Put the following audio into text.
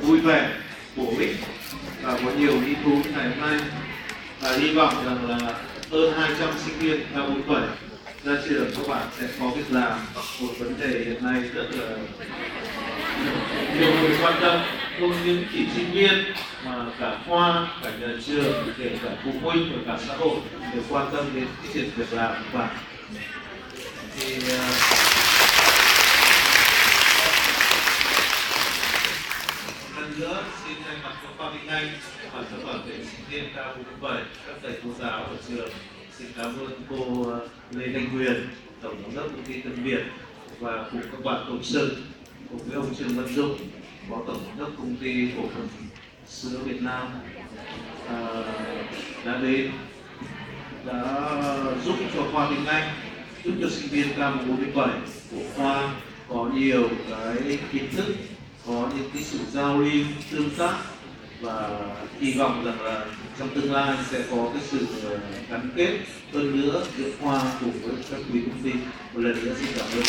vui vẻ, bổ ích và có nhiều ý thú ngày hôm nay. Hy vọng rằng là hơn 200 sinh viên cao 47 ra trường các bạn sẽ có việc làm. Một vấn đề hiện nay rất là nhiều người quan tâm, không những chỉ sinh viên mà cả khoa, cả nhà trường, kể cả phụ huynh và cả xã hội đều quan tâm đến cái chuyện việc làm của các bạn. Thì lần nữa xin thay mặt cho khoa tiếng Anh và cho toàn thể sinh viên K47, các thầy cô giáo ở trường, xin cảm ơn cô Lê Thanh Huyền, tổng giám đốc công ty Tân Việt, và cùng các bạn cộng sự, cùng với ông Trương Văn Dũng, phó tổng giám đốc công ty cổ phần sữa Việt Nam, đã đến, đã giúp cho khoa tiếng Anh, giúp cho sinh viên K47 của khoa có nhiều cái kiến thức, có những cái sự giao lưu tương tác, và hy vọng rằng là trong tương lai sẽ có cái sự gắn kết hơn nữa giữa khoa cùng với các quý công ty. Một lần nữa xin cảm ơn.